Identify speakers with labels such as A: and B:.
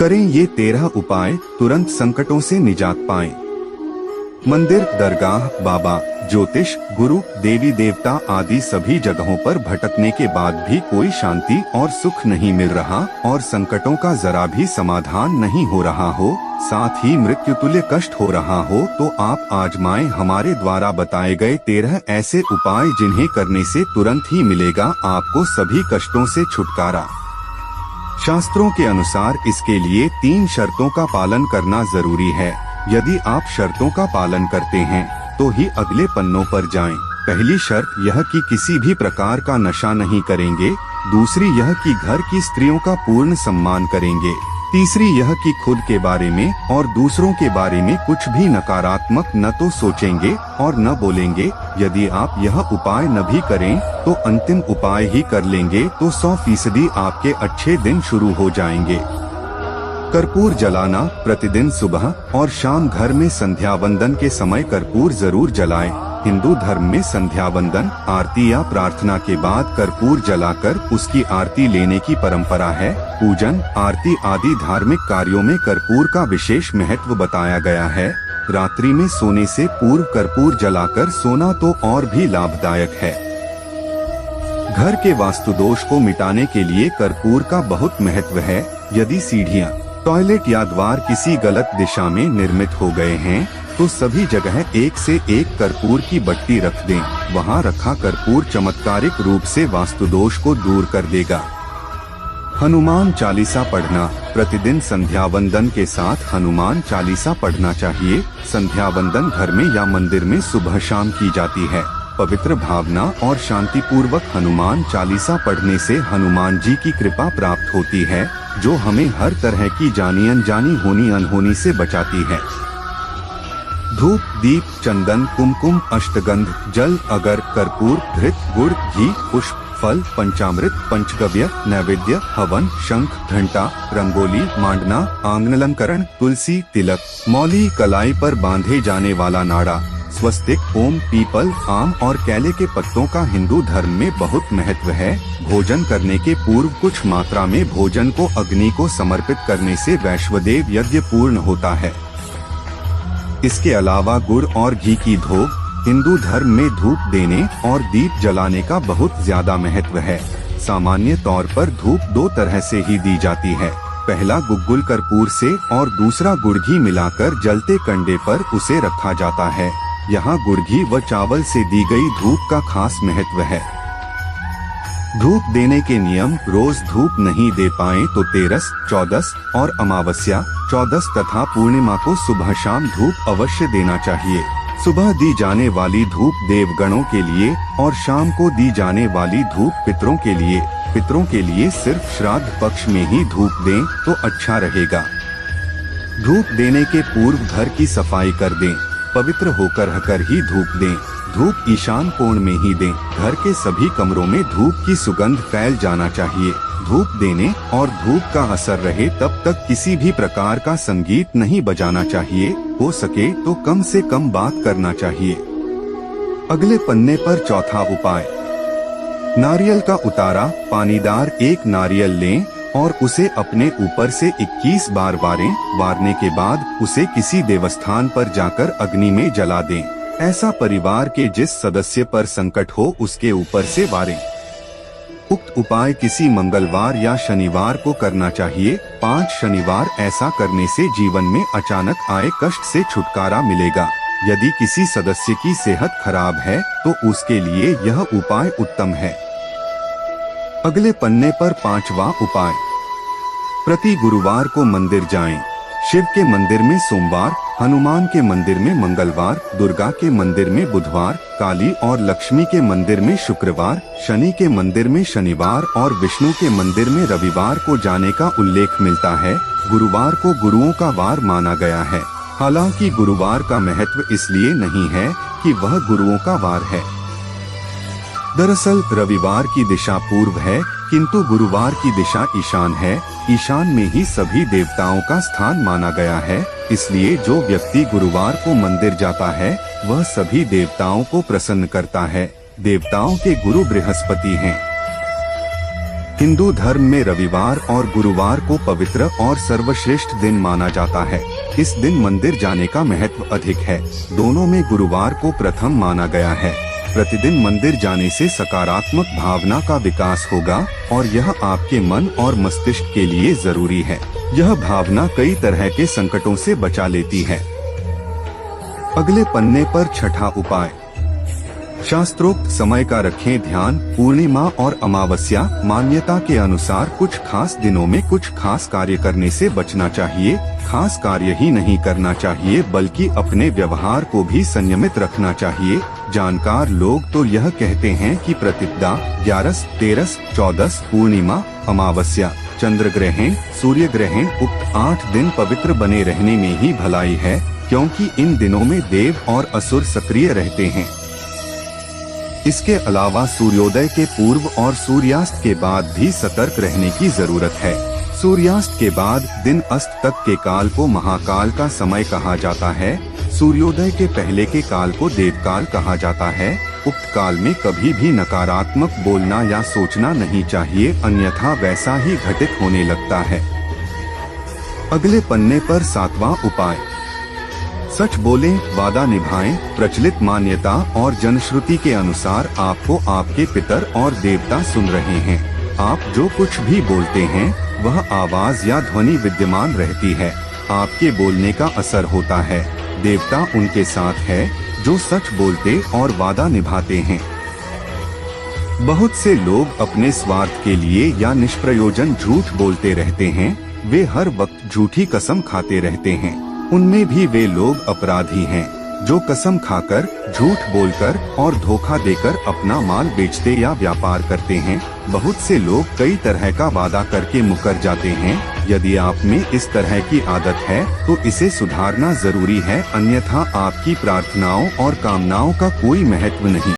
A: करें ये 13 उपाय, तुरंत संकटों से निजात पाएं। मंदिर, दरगाह, बाबा, ज्योतिष, गुरु, देवी देवता आदि सभी जगहों पर भटकने के बाद भी कोई शांति और सुख नहीं मिल रहा और संकटों का जरा भी समाधान नहीं हो रहा हो, साथ ही मृत्युतुल्य कष्ट हो रहा हो, तो आप आजमाएं हमारे द्वारा बताए गए 13 ऐसे उपाय, जिन्हें करने से तुरंत ही मिलेगा आपको सभी कष्टों से छुटकारा। शास्त्रों के अनुसार इसके लिए 3 शर्तों का पालन करना जरूरी है। यदि आप शर्तों का पालन करते हैं तो ही अगले पन्नों पर जाएं। पहली शर्त यह कि किसी भी प्रकार का नशा नहीं करेंगे। दूसरी यह कि घर की स्त्रियों का पूर्ण सम्मान करेंगे। तीसरी यह कि खुद के बारे में और दूसरों के बारे में कुछ भी नकारात्मक न तो सोचेंगे और न बोलेंगे। यदि आप यह उपाय न भी करें तो अंतिम उपाय ही कर लेंगे तो 100% आपके अच्छे दिन शुरू हो जाएंगे। कर्पूर जलाना, प्रतिदिन सुबह और शाम घर में संध्या वंदन के समय कर्पूर जरूर जलाएं। हिंदू धर्म में संध्या वंदन, आरती या प्रार्थना के बाद कर्पूर जलाकर उसकी आरती लेने की परंपरा है। पूजन, आरती आदि धार्मिक कार्यों में कर्पूर का विशेष महत्व बताया गया है। रात्रि में सोने से पूर्व कर्पूर जलाकर सोना तो और भी लाभदायक है। घर के वास्तु दोष को मिटाने के लिए कर्पूर का बहुत महत्व है। यदि सीढ़ियाँ, टॉयलेट या द्वार किसी गलत दिशा में निर्मित हो गए हैं तो सभी जगह एक से एक कर्पूर की बट्टी रख दें। वहां रखा कर्पूर चमत्कारिक रूप से वास्तु दोष को दूर कर देगा। हनुमान चालीसा पढ़ना, प्रतिदिन संध्या वंदन के साथ हनुमान चालीसा पढ़ना चाहिए। संध्या वंदन घर में या मंदिर में सुबह शाम की जाती है। पवित्र भावना और शांति पूर्वक हनुमान चालीसा पढ़ने से हनुमान जी की कृपा प्राप्त होती है, जो हमें हर तरह की जानी अनजानी, होनी अनहोनी से बचाती है। धूप, दीप, चंदन, कुमकुम, अष्टगंध, जल, अगर, कर्पूर, घृत, गुड़, घी, पुष्प, फल, पंचामृत, पंचगव्य, नैवेद्य, हवन, शंख, घंटा, रंगोली, मांडना, आंगनलंकरण, तुलसी, तिलक, मौली, कलाई पर बांधे जाने वाला नाड़ा, स्वस्तिक, ओम, पीपल, आम और केले के पत्तों का हिंदू धर्म में बहुत महत्व है। भोजन करने के पूर्व कुछ मात्रा में भोजन को अग्नि को समर्पित करने से वैश्वदेव यज्ञ पूर्ण होता है। इसके अलावा गुड़ और घी की धोग, हिंदू धर्म में धूप देने और दीप जलाने का बहुत ज्यादा महत्व है। सामान्य तौर पर धूप 2 तरह से ही दी जाती है। पहला गुग्गुल कर्पूर से और दूसरा गुड़ घी मिलाकर जलते कंडे पर उसे रखा जाता है। यहाँ गुड़ घी व चावल से दी गई धूप का खास महत्व है। धूप देने के नियम: रोज धूप नहीं दे पाएं तो 13, 14 और अमावस्या, 14 तथा पूर्णिमा को सुबह शाम धूप अवश्य देना चाहिए। सुबह दी जाने वाली धूप देवगणों के लिए और शाम को दी जाने वाली धूप पितरों के लिए। पितरों के लिए सिर्फ श्राद्ध पक्ष में ही धूप दें तो अच्छा रहेगा। धूप देने के पूर्व घर की सफाई कर दें। पवित्र होकर ही धूप दें। धूप ईशान कोण में ही दें। घर के सभी कमरों में धूप की सुगंध फैल जाना चाहिए। धूप देने और धूप का असर रहे तब तक किसी भी प्रकार का संगीत नहीं बजाना चाहिए। हो सके तो कम से कम बात करना चाहिए। अगले पन्ने पर चौथा उपाय: नारियल का उतारा। पानीदार एक नारियल लें और उसे अपने ऊपर से 21 बार वारें। वारने के बाद उसे किसी देवस्थान पर जाकर अग्नि में जला दें। ऐसा परिवार के जिस सदस्य पर संकट हो उसके ऊपर से वारें। उक्त उपाय किसी मंगलवार या शनिवार को करना चाहिए। 5 शनिवार ऐसा करने से जीवन में अचानक आए कष्ट से छुटकारा मिलेगा। यदि किसी सदस्य की सेहत खराब है तो उसके लिए यह उपाय उत्तम है। अगले पन्ने पर 5वां उपाय: प्रति गुरुवार को मंदिर जाएं। शिव के मंदिर में सोमवार, हनुमान के मंदिर में मंगलवार, दुर्गा के मंदिर में बुधवार, काली और लक्ष्मी के मंदिर में शुक्रवार, शनि के मंदिर में शनिवार और विष्णु के मंदिर में रविवार को जाने का उल्लेख मिलता है। गुरुवार को गुरुओं का वार माना गया है। हालांकि गुरुवार का महत्व इसलिए नहीं है कि वह गुरुओं का वार है। दरअसल रविवार की दिशा पूर्व है, किंतु गुरुवार की दिशा ईशान है। ईशान में ही सभी देवताओं का स्थान माना गया है। इसलिए जो व्यक्ति गुरुवार को मंदिर जाता है वह सभी देवताओं को प्रसन्न करता है। देवताओं के गुरु बृहस्पति हैं। हिंदू धर्म में रविवार और गुरुवार को पवित्र और सर्वश्रेष्ठ दिन माना जाता है। इस दिन मंदिर जाने का महत्व अधिक है। दोनों में गुरुवार को प्रथम माना गया है। प्रतिदिन मंदिर जाने से सकारात्मक भावना का विकास होगा और यह आपके मन और मस्तिष्क के लिए जरूरी है। यह भावना कई तरह के संकटों से बचा लेती है। अगले पन्ने पर छठा उपाय। शास्त्रोक्त समय का रखें ध्यान। पूर्णिमा और अमावस्या। मान्यता के अनुसार कुछ खास दिनों में कुछ खास कार्य करने से बचना चाहिए। खास कार्य ही नहीं करना चाहिए बल्कि अपने व्यवहार को भी संयमित रखना चाहिए। जानकार लोग तो यह कहते हैं कि प्रतिपदा, 11, 13, 14, पूर्णिमा, अमावस्या, चंद्र ग्रहण, सूर्य ग्रहण उक्त 8 दिन पवित्र बने रहने में ही भलाई है, क्योंकि इन दिनों में देव और असुर सक्रिय रहते हैं। इसके अलावा सूर्योदय के पूर्व और सूर्यास्त के बाद भी सतर्क रहने की जरूरत है। सूर्यास्त के बाद दिन अस्त तक के काल को महाकाल का समय कहा जाता है। सूर्योदय के पहले के काल को देवकाल कहा जाता है। उक्त काल में कभी भी नकारात्मक बोलना या सोचना नहीं चाहिए, अन्यथा वैसा ही घटित होने लगता है। अगले पन्ने पर 7वां उपाय। सच बोलें, वादा निभाएं। प्रचलित मान्यता और जनश्रुति के अनुसार आपको आपके पितर और देवता सुन रहे हैं। आप जो कुछ भी बोलते हैं वह आवाज या ध्वनि विद्यमान रहती है। आपके बोलने का असर होता है। देवता उनके साथ है जो सच बोलते और वादा निभाते हैं। बहुत से लोग अपने स्वार्थ के लिए या निष्प्रयोजन झूठ बोलते रहते हैं। वे हर वक्त झूठी कसम खाते रहते हैं। उनमें भी वे लोग अपराधी हैं जो कसम खाकर, झूठ बोलकर और धोखा देकर अपना माल बेचते या व्यापार करते हैं। बहुत से लोग कई तरह का वादा करके मुकर जाते हैं। यदि आप में इस तरह की आदत है तो इसे सुधारना जरूरी है, अन्यथा आपकी प्रार्थनाओं और कामनाओं का कोई महत्व नहीं।